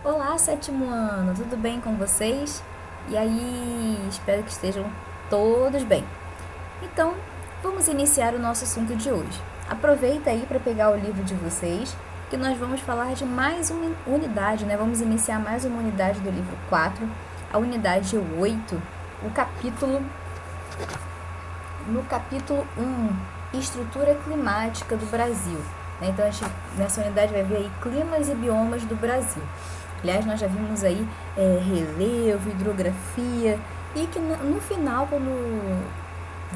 Olá, sétimo ano, tudo bem com vocês? E aí, espero que estejam todos bem. Então, vamos iniciar o nosso assunto de hoje. Aproveita aí para pegar o livro de vocês, que nós vamos falar de mais uma unidade, né? Vamos iniciar mais uma unidade do livro 4, a unidade 8, o capítulo no capítulo 1, estrutura climática do Brasil. Então, nessa unidade vai ver aí climas e biomas do Brasil. Aliás, nós já vimos aí relevo, hidrografia, e que no final, quando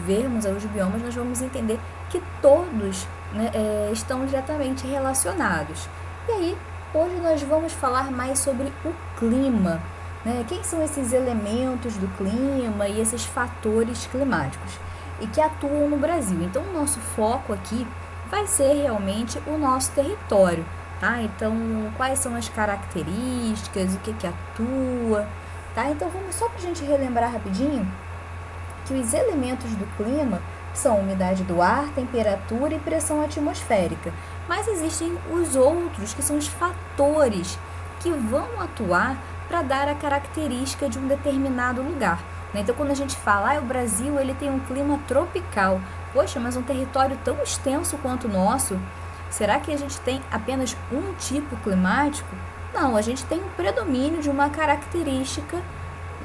vermos os biomas, nós vamos entender que todos, né, estão diretamente relacionados. E aí, hoje nós vamos falar mais sobre o clima, né? Quem são esses elementos do clima e esses fatores climáticos e que atuam no Brasil. Então, o nosso foco aqui vai ser realmente o nosso território. Tá? Então, quais são as características, o que atua, tá? Então, vamos só para a gente relembrar rapidinho que os elementos do clima são umidade do ar, temperatura e pressão atmosférica. Mas existem os outros, que são os fatores que vão atuar para dar a característica de um determinado lugar. Então, quando a gente fala, o Brasil ele tem um clima tropical. Poxa, mas um território tão extenso quanto o nosso, será que a gente tem apenas um tipo climático? Não, a gente tem um predomínio de uma característica,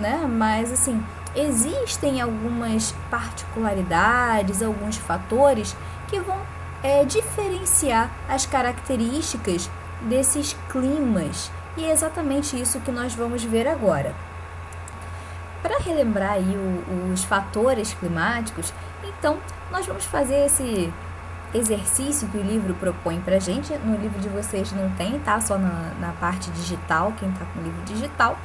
né? Mas, assim, existem algumas particularidades, alguns fatores que vão diferenciar as características desses climas. E é exatamente isso que nós vamos ver agora. Para relembrar aí os fatores climáticos, então nós vamos fazer esse exercício que o livro propõe para a gente. No livro de vocês não tem, tá? Só na parte digital, quem está com o livro digital.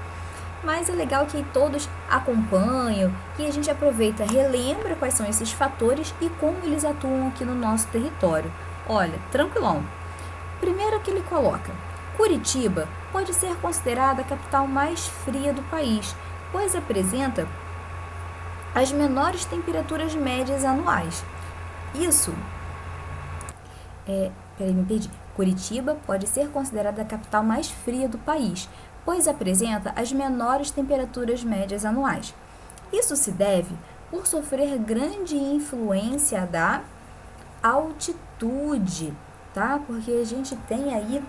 Mas é legal que todos acompanham e a gente aproveita, relembra quais são esses fatores e como eles atuam aqui no nosso território. Olha, tranquilão. Primeiro que ele coloca, Curitiba pode ser considerada a capital mais fria do país, pois apresenta as menores temperaturas médias anuais. Isso me perdi. Curitiba pode ser considerada a capital mais fria do país, pois apresenta as menores temperaturas médias anuais. Isso se deve por sofrer grande influência da altitude, tá? Porque a gente tem aí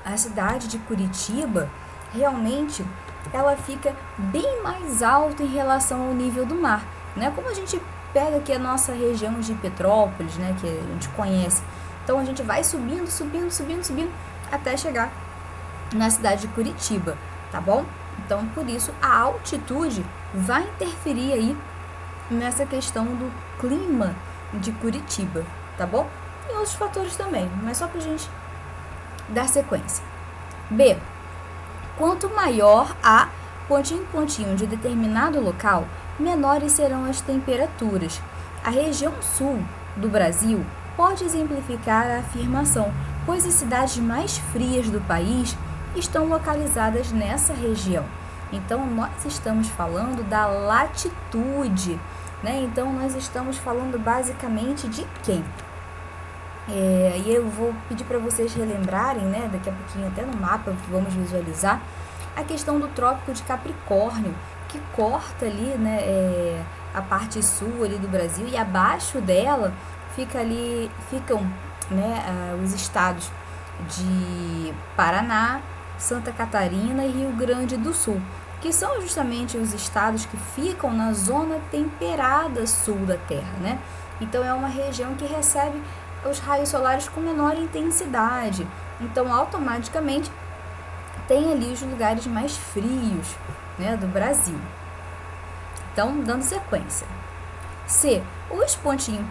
a cidade de Curitiba, realmente ela fica bem mais alta em relação ao nível do mar, né? Como a gente pega aqui a nossa região de Petrópolis, né, que a gente conhece. Então a gente vai subindo até chegar na cidade de Curitiba, tá bom? Então por isso a altitude vai interferir aí nessa questão do clima de Curitiba, tá bom? E outros fatores também, mas só pra gente dar sequência. B. Quanto maior a pontinho de determinado local, menores serão as temperaturas. A região sul do Brasil pode exemplificar a afirmação, pois as cidades mais frias do país estão localizadas nessa região. Então, nós estamos falando da latitude, né? Então, nós estamos falando basicamente de quem? E eu vou pedir para vocês relembrarem, né? Daqui a pouquinho até no mapa vamos visualizar a questão do Trópico de Capricórnio, que corta ali, né, a parte sul ali do Brasil, e abaixo dela ficam, né, os estados de Paraná, Santa Catarina e Rio Grande do Sul, que são justamente os estados que ficam na zona temperada sul da Terra, né? Então é uma região que recebe os raios solares com menor intensidade, então automaticamente tem ali os lugares mais frios, né, do Brasil. Então, dando sequência. C. Os pontinho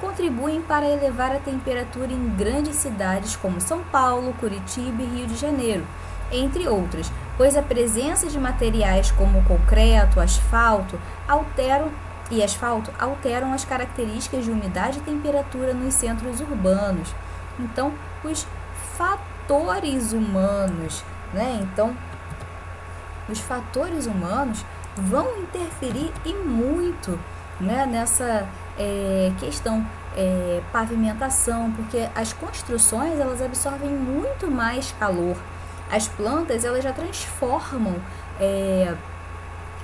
contribuem para elevar a temperatura em grandes cidades como São Paulo, Curitiba e Rio de Janeiro, entre outras, pois a presença de materiais como concreto, asfalto alteram as características de umidade e temperatura nos centros urbanos. Então, os fatores humanos, né? Então, os fatores humanos vão interferir e muito, né, nessa questão pavimentação, porque as construções elas absorvem muito mais calor, As plantas, elas já transformam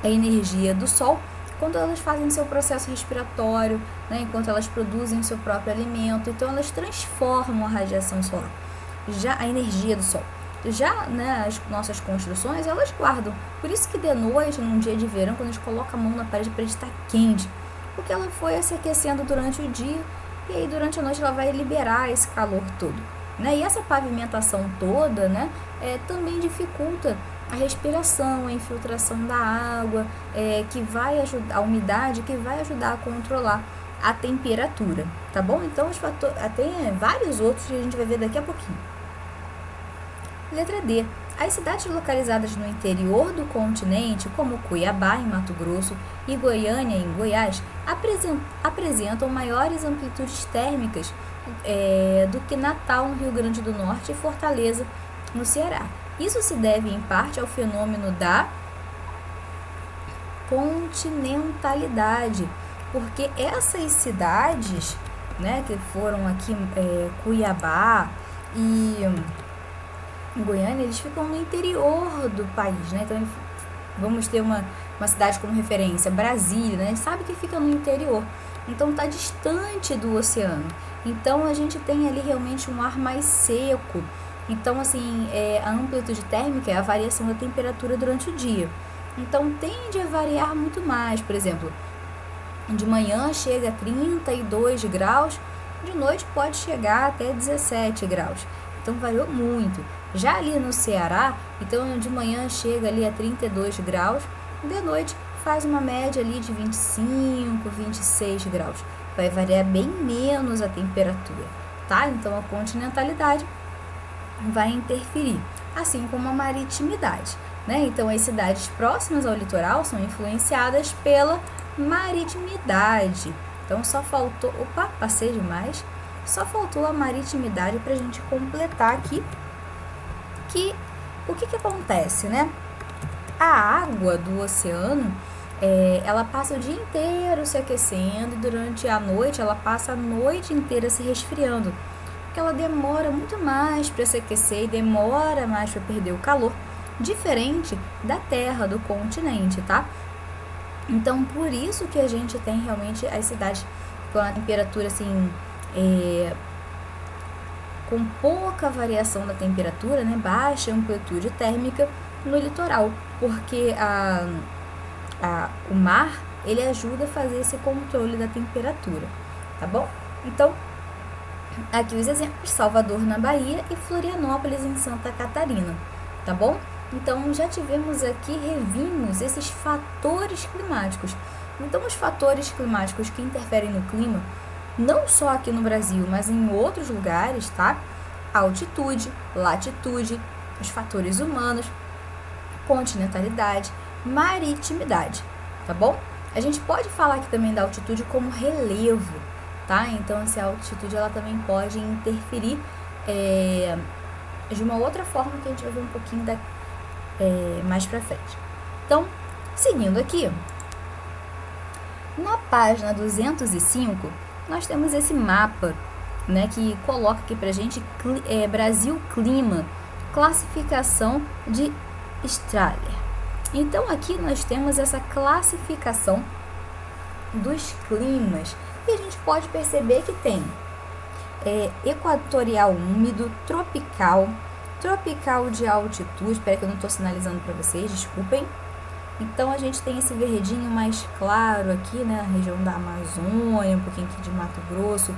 a energia do sol quando elas fazem seu processo respiratório, né, enquanto elas produzem seu próprio alimento. Então, elas transformam a radiação solar, já a energia do sol. Já, né, as nossas construções, elas guardam. Por isso que de noite, num dia de verão, quando a gente coloca a mão na parede para estar quente, porque ela foi se aquecendo durante o dia e aí durante a noite ela vai liberar esse calor todo, né? E essa pavimentação toda, né, também dificulta a respiração, a infiltração da água, que vai ajudar, a umidade, que vai ajudar a controlar a temperatura, tá bom? Então, tem vários outros que a gente vai ver daqui a pouquinho. Letra D. As cidades localizadas no interior do continente, como Cuiabá, em Mato Grosso, e Goiânia, em Goiás, apresentam maiores amplitudes térmicas do que Natal, no Rio Grande do Norte, e Fortaleza, no Ceará. Isso se deve, em parte, ao fenômeno da continentalidade, porque essas cidades, né, que foram aqui, Cuiabá e Goiânia, eles ficam no interior do país, né? Então, vamos ter uma cidade como referência, Brasília, né? A gente sabe que fica no interior, então está distante do oceano. Então, a gente tem ali realmente um ar mais seco. Então, assim, a amplitude térmica é a variação da temperatura durante o dia. Então, tende a variar muito mais. Por exemplo, de manhã chega a 32 graus, de noite pode chegar até 17 graus. Então, variou muito. Já ali no Ceará, então de manhã chega ali a 32 graus, de noite faz uma média ali de 25, 26 graus. Vai variar bem menos a temperatura, tá? Então, a continentalidade vai interferir, assim como a maritimidade, né? Então, as cidades próximas ao litoral são influenciadas pela maritimidade. Então, só faltou... Opa, passei demais. Só faltou a maritimidade para a gente completar aqui. O que acontece, né? A água do oceano, ela passa o dia inteiro se aquecendo e durante a noite ela passa a noite inteira se resfriando, porque ela demora muito mais para se aquecer e demora mais para perder o calor, diferente da terra, do continente, tá? Então, por isso que a gente tem realmente as cidades com a temperatura assim, com pouca variação da temperatura, né, baixa amplitude térmica no litoral, porque o mar, ele ajuda a fazer esse controle da temperatura, tá bom? Então, aqui os exemplos: Salvador, na Bahia, e Florianópolis, em Santa Catarina, tá bom? Então, já tivemos aqui, revimos esses fatores climáticos. Então, os fatores climáticos que interferem no clima, não só aqui no Brasil, mas em outros lugares, tá? Altitude, latitude, os fatores humanos, continentalidade, maritimidade, tá bom? A gente pode falar aqui também da altitude como relevo, tá? Então, essa altitude, ela também pode interferir de uma outra forma que a gente vai ver um pouquinho mais pra frente. Então, seguindo aqui, na página 205, nós temos esse mapa, né, que coloca aqui pra gente Brasil Clima, classificação de Strahler. Então, aqui nós temos essa classificação dos climas e a gente pode perceber que tem equatorial úmido, tropical, tropical de altitude. Espera que eu não estou sinalizando para vocês, desculpem. Então, a gente tem esse verdinho mais claro aqui, né, na região da Amazônia, um pouquinho aqui de Mato Grosso,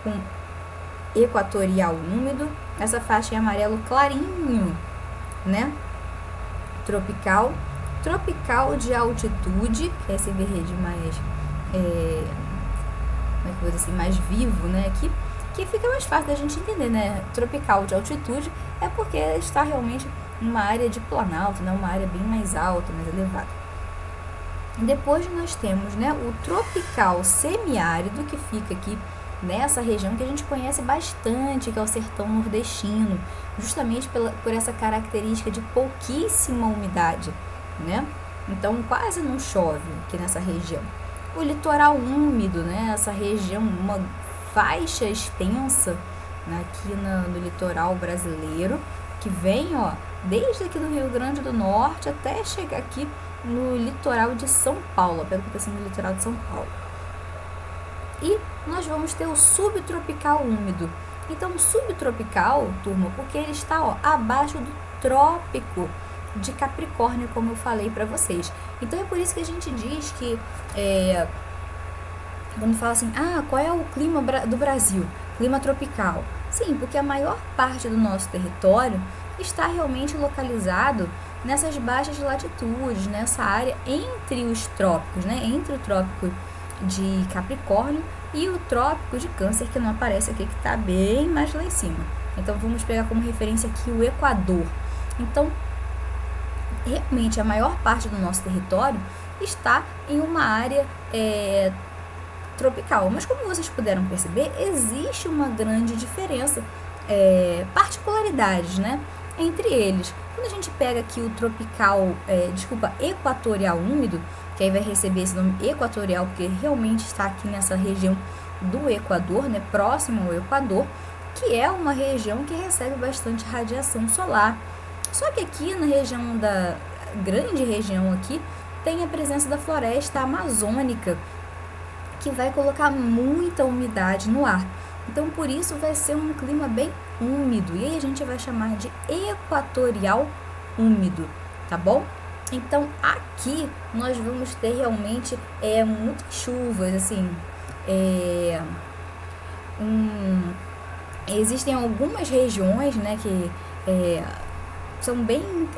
com equatorial úmido. Essa faixa em amarelo clarinho, né, tropical, tropical de altitude, que é esse verde mais, como é que eu vou dizer assim, mais vivo, né, aqui, que fica mais fácil da gente entender, né, tropical de altitude é porque está realmente uma área de planalto, né, uma área bem mais alta, mais elevada. Depois nós temos, né, o tropical semiárido, que fica aqui nessa região que a gente conhece bastante, que é o sertão nordestino, justamente por essa característica de pouquíssima umidade, né? Então quase não chove aqui nessa região. O litoral úmido, né, essa região, uma faixa extensa, né, aqui no litoral brasileiro, que vem, ó, desde aqui do Rio Grande do Norte até chegar aqui no litoral de São Paulo, pelo que eu pensei no litoral de São Paulo. E nós vamos ter o subtropical úmido. Então, subtropical, turma, porque ele está, ó, abaixo do trópico de Capricórnio, como eu falei para vocês. Então, é por isso que a gente diz que, quando fala assim, qual é o clima do Brasil? Clima tropical. Sim, porque a maior parte do nosso território está realmente localizado nessas baixas latitudes, nessa área entre os trópicos, né? Entre o trópico de Capricórnio e o trópico de Câncer, que não aparece aqui, que está bem mais lá em cima. Então, vamos pegar como referência aqui o Equador. Então, realmente, a maior parte do nosso território está em uma área tropical. Mas, como vocês puderam perceber, existe uma grande diferença, particularidades, né, entre eles. Quando a gente pega aqui o equatorial úmido, que aí vai receber esse nome equatorial, porque realmente está aqui nessa região do Equador, né, próximo ao Equador, que é uma região que recebe bastante radiação solar. Só que aqui na região grande região aqui, tem a presença da floresta amazônica, que vai colocar muita umidade no ar. Então, por isso, vai ser um clima bem úmido. E aí a gente vai chamar de equatorial úmido, tá bom? Então, aqui nós vamos ter realmente muitas chuvas, assim. Existem algumas regiões, né, que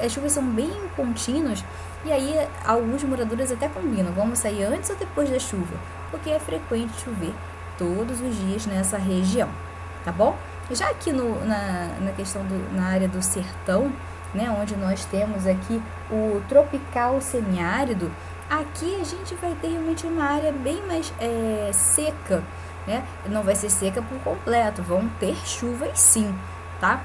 as chuvas são bem contínuas. E aí, alguns moradores até combinam, vamos sair antes ou depois da chuva? Porque é frequente chover todos os dias nessa região, tá bom? Já aqui na questão na área do sertão, né, onde nós temos aqui o tropical semiárido, aqui a gente vai ter realmente uma área bem mais seca, né? Não vai ser seca por completo, vão ter chuvas sim, tá?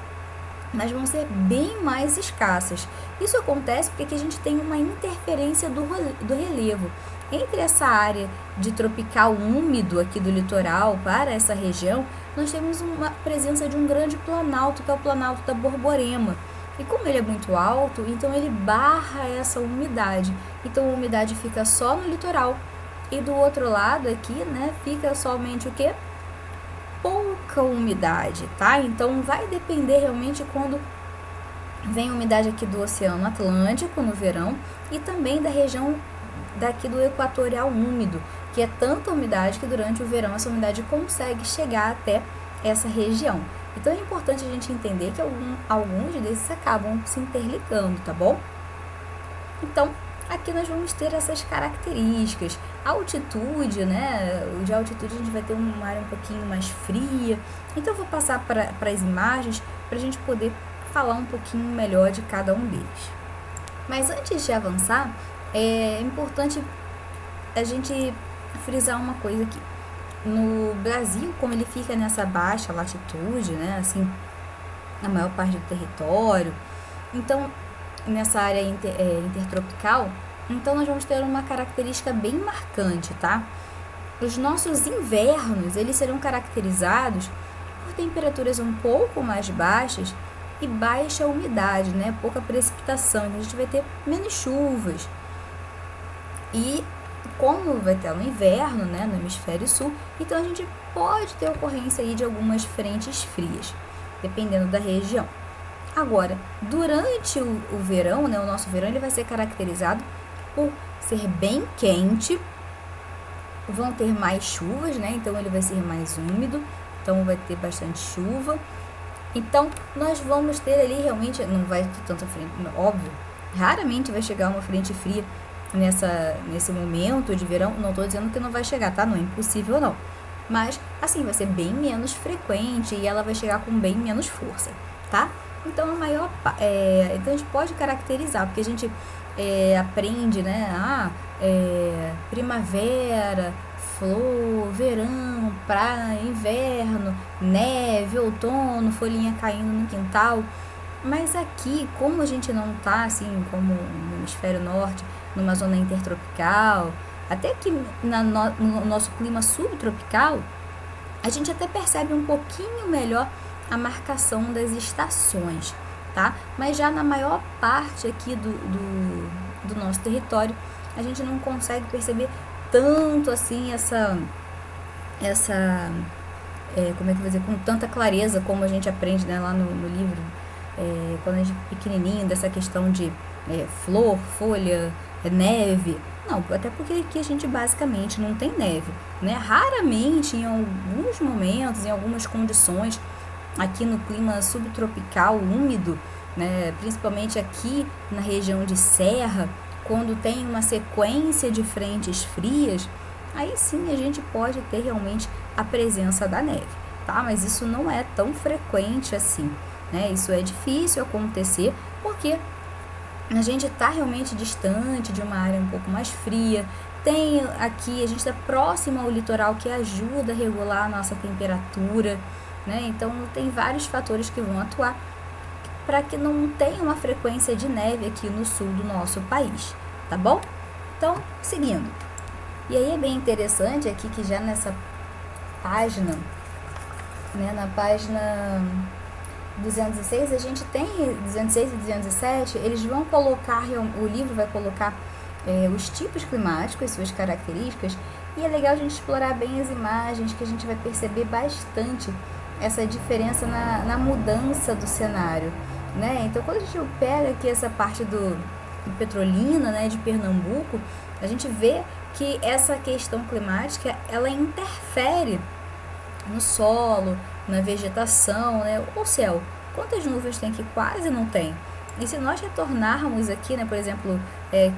Mas vão ser bem mais escassas. Isso acontece porque aqui a gente tem uma interferência do relevo. Entre essa área de tropical úmido aqui do litoral para essa região, nós temos uma presença de um grande planalto, que é o Planalto da Borborema. E como ele é muito alto, então ele barra essa umidade. Então a umidade fica só no litoral. E do outro lado aqui, né, fica somente o quê? Pouca umidade, tá? Então vai depender realmente quando vem umidade aqui do Oceano Atlântico no verão e também da região daqui do equatorial úmido, que é tanta umidade que durante o verão essa umidade consegue chegar até essa região. Então é importante a gente entender que alguns desses acabam se interligando, tá bom? Então, aqui nós vamos ter essas características. A altitude, né? De altitude a gente vai ter uma área um pouquinho mais fria. Então eu vou passar para as imagens para a gente poder falar um pouquinho melhor de cada um deles. Mas antes de avançar, é importante a gente frisar uma coisa aqui. No Brasil, como ele fica nessa baixa latitude, né? Assim, na maior parte do território, então nessa área intertropical, então nós vamos ter uma característica bem marcante, tá? Os nossos invernos, eles serão caracterizados por temperaturas um pouco mais baixas e baixa umidade, né? Pouca precipitação, então a gente vai ter menos chuvas. E como vai ter no inverno, né, no hemisfério sul, então a gente pode ter ocorrência aí de algumas frentes frias, dependendo da região. Agora, durante o verão, né, o nosso verão, ele vai ser caracterizado por ser bem quente, vão ter mais chuvas, né, então ele vai ser mais úmido, então vai ter bastante chuva. Então, nós vamos ter ali realmente, não vai ter tanta frente, óbvio, raramente vai chegar uma frente fria nesse momento de verão. Não estou dizendo que não vai chegar, tá? Não é impossível não, mas assim, vai ser bem menos frequente e ela vai chegar com bem menos força, tá? Então então a gente pode caracterizar, porque a gente aprende, né, primavera, flor, verão, praia, inverno, neve, outono, folhinha caindo no quintal. Mas aqui, como a gente não tá assim como no hemisfério norte, numa zona intertropical, até que no nosso clima subtropical, a gente até percebe um pouquinho melhor a marcação das estações. tá? Mas já na maior parte aqui do nosso território, a gente não consegue perceber tanto assim como é que eu vou dizer, com tanta clareza como a gente aprende, né, lá no livro, quando a gente é pequenininho, dessa questão de flor, folha, neve. Não, até porque aqui a gente basicamente não tem neve, né? Raramente, em alguns momentos, em algumas condições, aqui no clima subtropical, úmido, né, principalmente aqui na região de serra, quando tem uma sequência de frentes frias, aí sim a gente pode ter realmente a presença da neve, tá? Mas isso não é tão frequente assim, né? Isso é difícil acontecer porque a gente está realmente distante de uma área um pouco mais fria. Tem aqui, a gente está próximo ao litoral, que ajuda a regular a nossa temperatura, né? Então tem vários fatores que vão atuar para que não tenha uma frequência de neve aqui no sul do nosso país, tá bom? Então, seguindo. E aí é bem interessante aqui que já nessa página, né, na página 206, a gente tem 206 e 207, eles vão colocar, o livro vai colocar os tipos climáticos, suas características, e é legal a gente explorar bem as imagens, que a gente vai perceber bastante essa diferença na mudança do cenário, né? Então, quando a gente pega aqui essa parte do Petrolina, né, de Pernambuco, a gente vê que essa questão climática, ela interfere no solo, na vegetação, né, o céu. Quantas nuvens tem aqui? Quase não tem. E se nós retornarmos aqui, né, por exemplo,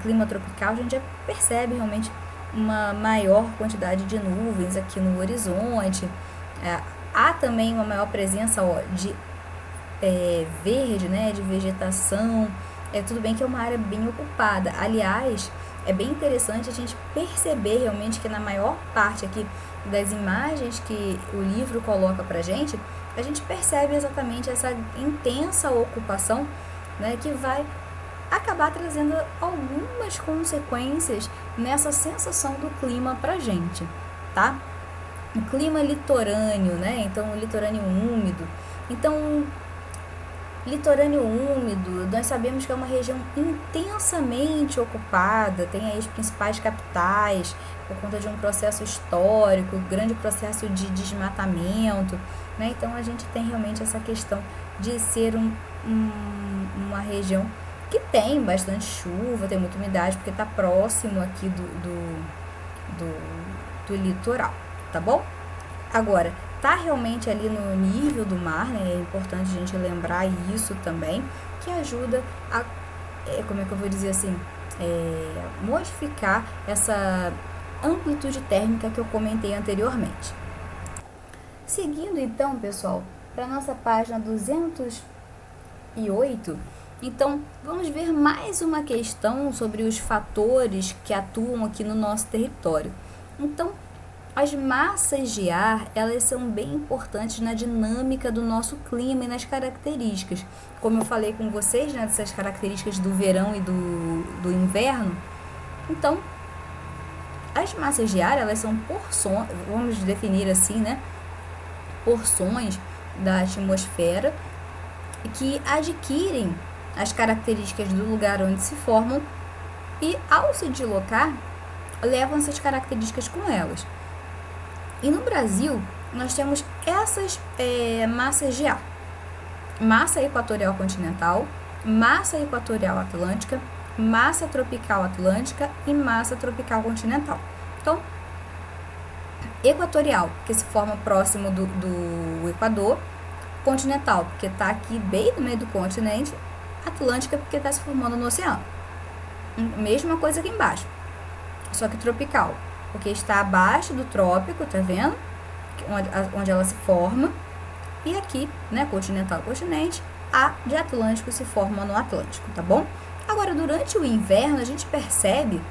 clima tropical, a gente já percebe realmente uma maior quantidade de nuvens aqui no horizonte. Há também uma maior presença de verde, né, de vegetação. Tudo bem que é uma área bem ocupada. Aliás, é bem interessante a gente perceber realmente que na maior parte aqui das imagens que o livro coloca pra gente, a gente percebe exatamente essa intensa ocupação, né, que vai acabar trazendo algumas consequências nessa sensação do clima pra gente, tá? O clima litorâneo, né? Então, o litorâneo úmido. Então, litorâneo úmido, nós sabemos que é uma região intensamente ocupada, tem aí as principais capitais, por conta de um processo histórico, grande processo de desmatamento, né? Então a gente tem realmente essa questão de ser uma região que tem bastante chuva, tem muita umidade, porque está próximo aqui do litoral, tá bom? Agora, tá realmente ali no nível do mar, né? É importante a gente lembrar isso também, que ajuda a, como é que eu vou dizer assim, modificar essa amplitude térmica que eu comentei anteriormente. Seguindo então, pessoal, para nossa página 208, então vamos ver mais uma questão sobre os fatores que atuam aqui no nosso território. Então, as massas de ar, elas são bem importantes na dinâmica do nosso clima e nas características. Como eu falei com vocês, né, dessas características do verão e do inverno. Então, as massas de ar, elas são porções, vamos definir assim, né, porções da atmosfera que adquirem as características do lugar onde se formam e, ao se deslocar, levam essas características com elas. E no Brasil, nós temos essas massas de ar. Massa equatorial continental, massa equatorial atlântica, massa tropical atlântica e massa tropical continental. Então, equatorial, que se forma próximo do Equador, continental, porque está aqui bem no meio do continente, atlântica, porque está se formando no oceano. Mesma coisa aqui embaixo, só que tropical, porque está abaixo do trópico, tá vendo? Onde ela se forma. E aqui, né, continental, continente, a de Atlântico se forma no Atlântico, tá bom? Agora, durante o inverno, a gente percebe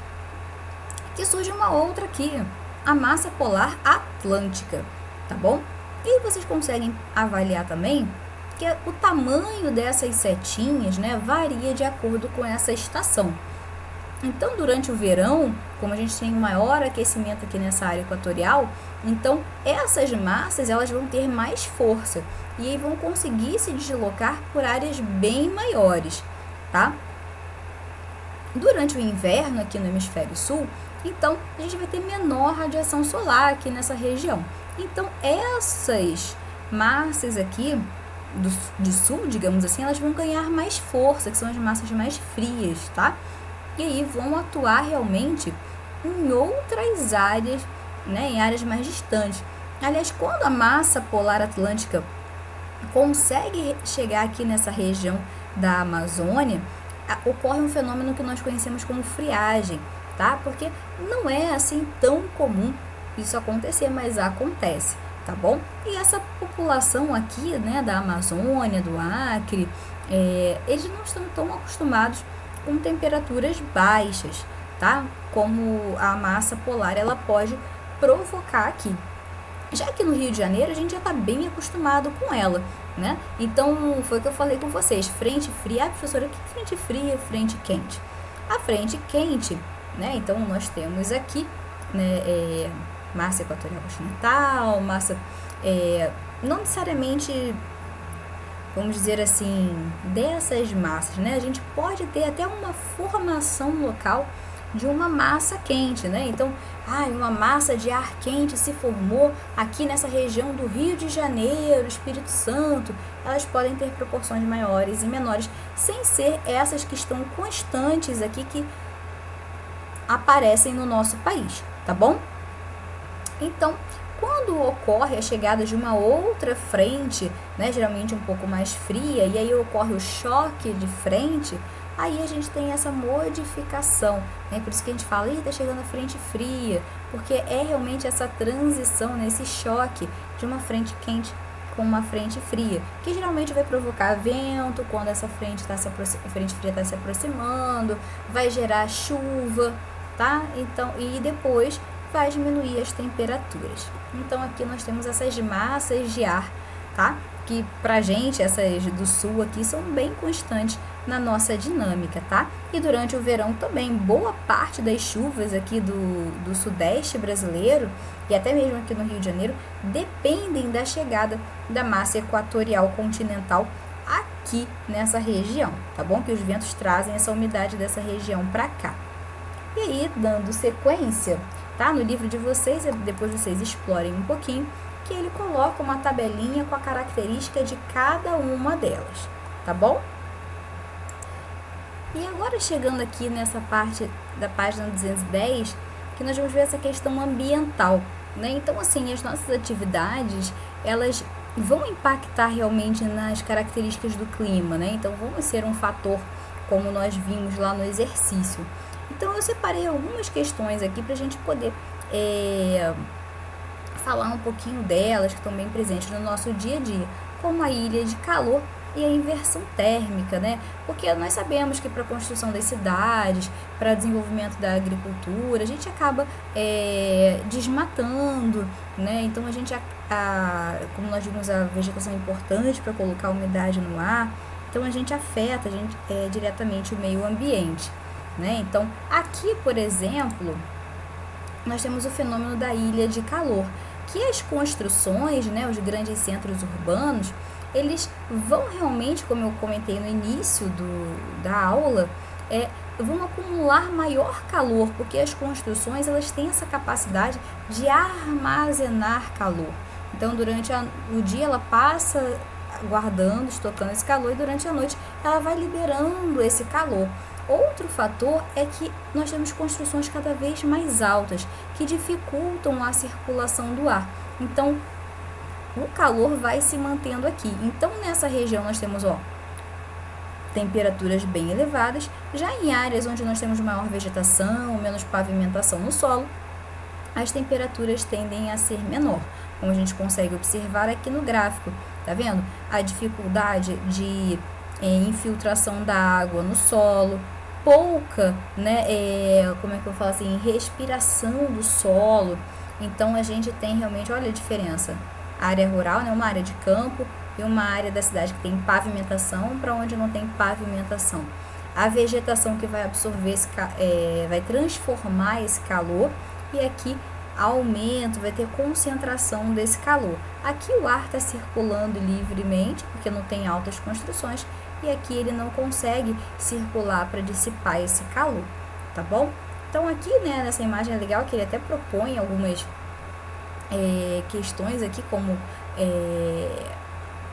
que surge uma outra aqui, a massa polar atlântica, tá bom? E vocês conseguem avaliar também que o tamanho dessas setinhas, né, varia de acordo com essa estação. Então, durante o verão, como a gente tem um maior aquecimento aqui nessa área equatorial, então essas massas elas vão ter mais força e aí vão conseguir se deslocar por áreas bem maiores, tá? Durante o inverno aqui no hemisfério sul, então a gente vai ter menor radiação solar aqui nessa região. Então essas massas aqui do sul, digamos assim, elas vão ganhar mais força, que são as massas mais frias, tá? E aí vão atuar realmente em outras áreas, né, em áreas mais distantes. Aliás, quando a massa polar atlântica consegue chegar aqui nessa região da Amazônia, ocorre um fenômeno que nós conhecemos como friagem, tá? Porque não é assim tão comum isso acontecer, mas acontece, tá bom? E essa população aqui, né, da Amazônia, do Acre, eles não estão tão acostumados com temperaturas baixas, tá? Como a massa polar ela pode provocar aqui. Já que no Rio de Janeiro a gente já está bem acostumado com ela, né? Então foi o que eu falei com vocês, frente fria. Ah, professora, o que é frente fria, frente quente? A frente quente, né? Então nós temos aqui, né, massa equatorial continental, massa, não necessariamente, vamos dizer assim, dessas massas, né? A gente pode ter até uma formação local de uma massa quente, né? Então, uma massa de ar quente se formou aqui nessa região do Rio de Janeiro, Espírito Santo. Elas podem ter proporções maiores e menores, sem ser essas que estão constantes aqui, que aparecem no nosso país, tá bom? Então, quando ocorre a chegada de uma outra frente, né, geralmente um pouco mais fria, e aí ocorre o choque de frente, aí a gente tem essa modificação, né? Por isso que a gente fala, está chegando a frente fria, porque é realmente essa transição, né, esse choque de uma frente quente com uma frente fria, que geralmente vai provocar vento quando essa frente fria está se aproximando, vai gerar chuva, tá? Então, e depois vai diminuir as temperaturas. Então aqui nós temos essas massas de ar, tá? Que pra gente, essas do sul aqui, são bem constantes na nossa dinâmica, tá? E durante o verão também, boa parte das chuvas aqui do sudeste brasileiro, e até mesmo aqui no Rio de Janeiro, dependem da chegada da massa equatorial continental aqui nessa região, tá bom? Que os ventos trazem essa umidade dessa região pra cá. E aí, dando sequência, tá? No livro de vocês, depois vocês explorem um pouquinho, que ele coloca uma tabelinha com a característica de cada uma delas, tá bom? E agora chegando aqui nessa parte da página 210, que nós vamos ver essa questão ambiental, né? Então, assim, as nossas atividades, elas vão impactar realmente nas características do clima, né? Então, vão ser um fator, como nós vimos lá no exercício. Então, eu separei algumas questões aqui para a gente poder falar um pouquinho delas, que estão bem presentes no nosso dia a dia, como a ilha de calor e a inversão térmica, né? Porque nós sabemos que para a construção das cidades, para o desenvolvimento da agricultura, a gente acaba desmatando, né? Então, a gente, como nós vimos, a vegetação é importante para colocar a umidade no ar, então a gente afeta diretamente o meio ambiente, né? Então, aqui, por exemplo, nós temos o fenômeno da ilha de calor, que as construções, né, os grandes centros urbanos, eles vão realmente, como eu comentei no início da aula, vão acumular maior calor, porque as construções elas têm essa capacidade de armazenar calor. Então, durante o dia ela passa guardando, estocando esse calor, e durante a noite ela vai liberando esse calor. Outro fator é que nós temos construções cada vez mais altas, que dificultam a circulação do ar. Então, o calor vai se mantendo aqui. Então, nessa região nós temos, temperaturas bem elevadas. Já em áreas onde nós temos maior vegetação, menos pavimentação no solo, as temperaturas tendem a ser menor, como a gente consegue observar aqui no gráfico. Tá vendo? A dificuldade de infiltração da água no solo, pouca, né, como é que eu falo assim, respiração do solo. Então, a gente tem realmente, olha a diferença, a área rural, né, uma área de campo, e uma área da cidade que tem pavimentação para onde não tem pavimentação. a vegetação que vai absorver vai transformar esse calor, e aqui aumento, vai ter concentração desse calor. Aqui o ar está circulando livremente, porque não tem altas construções, e aqui ele não consegue circular para dissipar esse calor, tá bom? Então aqui, né, nessa imagem é legal que ele até propõe algumas questões aqui, como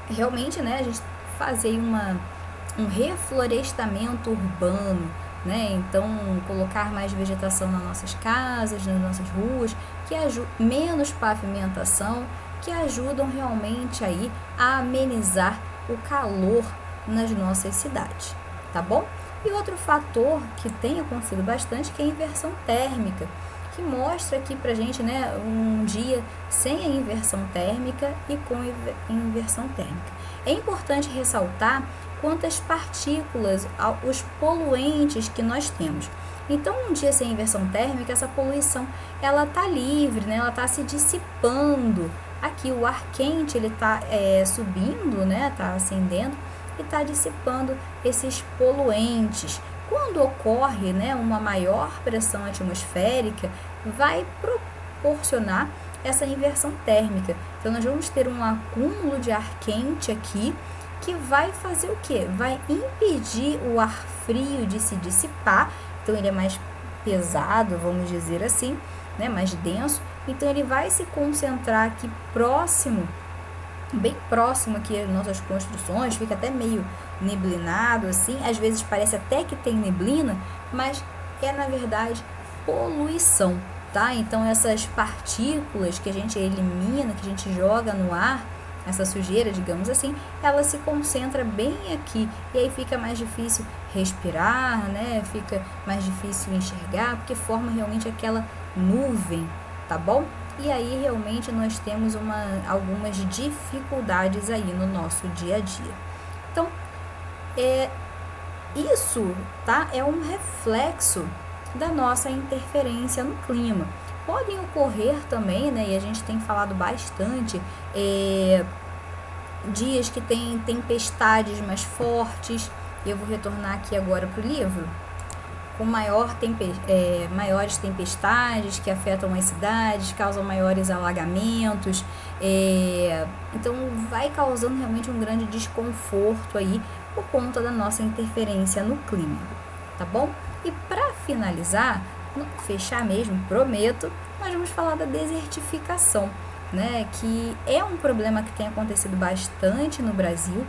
realmente, né, a gente fazer um reflorestamento urbano, né? Então, colocar mais vegetação nas nossas casas, nas nossas ruas, menos pavimentação, que ajudam realmente aí a amenizar o calor nas nossas cidades, tá bom? E outro fator que tem acontecido bastante, que é a inversão térmica, que mostra aqui pra gente, né, um dia sem a inversão térmica e com inversão térmica. É importante ressaltar quantas partículas, os poluentes que nós temos. Então, um dia sem inversão térmica, essa poluição, ela tá livre, né? Ela tá se dissipando. Aqui o ar quente, ele tá subindo, né? Tá ascendendo e tá dissipando esses poluentes. Quando ocorre, né, uma maior pressão atmosférica, vai proporcionar essa inversão térmica. Então, nós vamos ter um acúmulo de ar quente aqui, que vai fazer o quê? Vai impedir o ar frio de se dissipar. Então, ele é mais pesado, vamos dizer assim, né? Mais denso. Então, ele vai se concentrar aqui próximo, bem próximo aqui às nossas construções, fica até meio neblinado, assim. Às vezes parece até que tem neblina, mas é, na verdade, poluição, tá? Então, essas partículas que a gente elimina, que a gente joga no ar, essa sujeira, digamos assim, ela se concentra bem aqui, e aí fica mais difícil respirar, né? Fica mais difícil enxergar, porque forma realmente aquela nuvem, tá bom? E aí realmente nós temos algumas dificuldades aí no nosso dia a dia. Então, isso, tá? É um reflexo da nossa interferência no clima. Podem ocorrer também, né, e a gente tem falado bastante, dias que tem tempestades mais fortes. Eu vou retornar aqui agora para o livro, com maiores tempestades que afetam as cidades, causam maiores alagamentos, então vai causando realmente um grande desconforto aí por conta da nossa interferência no clima, tá bom? E para finalizar, fechar mesmo, prometo, nós vamos falar da desertificação, né, que é um problema que tem acontecido bastante no Brasil,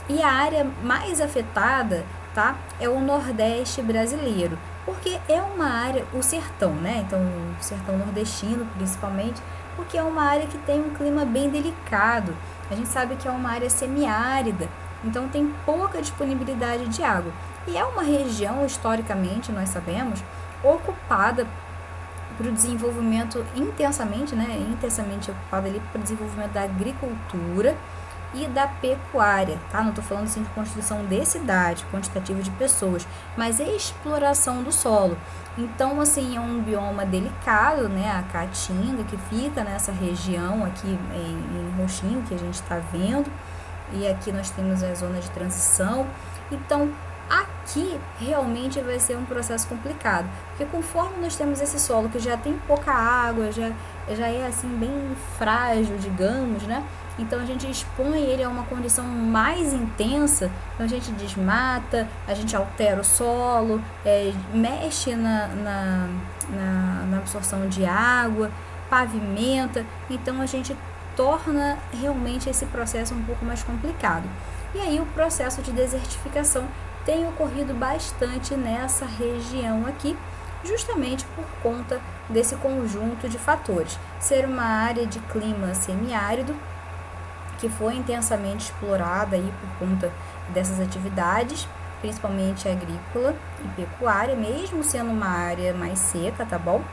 e a área mais afetada, tá, é o Nordeste brasileiro, porque é uma área, o sertão, né, então o sertão nordestino principalmente, porque é uma área que tem um clima bem delicado. A gente sabe que é uma área semiárida, então tem pouca disponibilidade de água, e é uma região, historicamente, nós sabemos, ocupada para o desenvolvimento intensamente ocupada ali para o desenvolvimento da agricultura e da pecuária, tá? Não estou falando assim de construção de cidade, quantitativa de pessoas, mas exploração do solo. Então, assim, é um bioma delicado, né? A Caatinga, que fica nessa região aqui em roxinho, que a gente está vendo, e aqui nós temos a zona de transição. Então, aqui realmente vai ser um processo complicado, porque conforme nós temos esse solo que já tem pouca água, já é assim bem frágil, digamos, né? Então a gente expõe ele a uma condição mais intensa, então a gente desmata, a gente altera o solo, mexe na absorção de água, pavimenta, então a gente torna realmente esse processo um pouco mais complicado. E aí o processo de desertificação tem ocorrido bastante nessa região aqui, justamente por conta desse conjunto de fatores. Ser uma área de clima semiárido, que foi intensamente explorada aí por conta dessas atividades, principalmente agrícola e pecuária, mesmo sendo uma área mais seca, tá bom?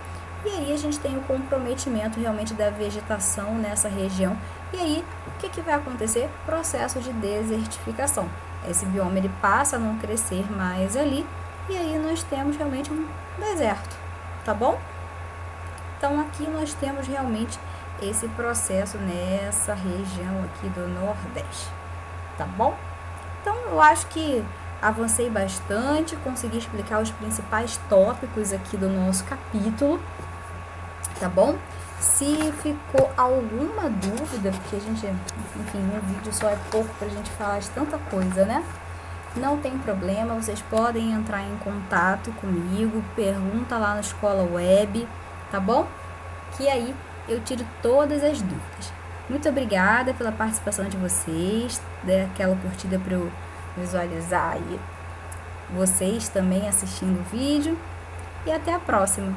E aí a gente tem o comprometimento realmente da vegetação nessa região. E aí, o que vai acontecer? Processo de desertificação. Esse bioma ele passa a não crescer mais ali, e aí nós temos realmente um deserto, tá bom? Então aqui nós temos realmente esse processo nessa região aqui do Nordeste, tá bom? Então eu acho que Avancei bastante, consegui explicar os principais tópicos aqui do nosso capítulo, tá bom? Se ficou alguma dúvida, porque a gente, enfim, um vídeo só é pouco pra gente falar de tanta coisa, né? Não tem problema, vocês podem entrar em contato comigo, pergunta lá na Escola Web, tá bom? Que aí eu tiro todas as dúvidas. Muito obrigada pela participação de vocês, dê aquela curtida para eu visualizar aí vocês também assistindo o vídeo e até a próxima!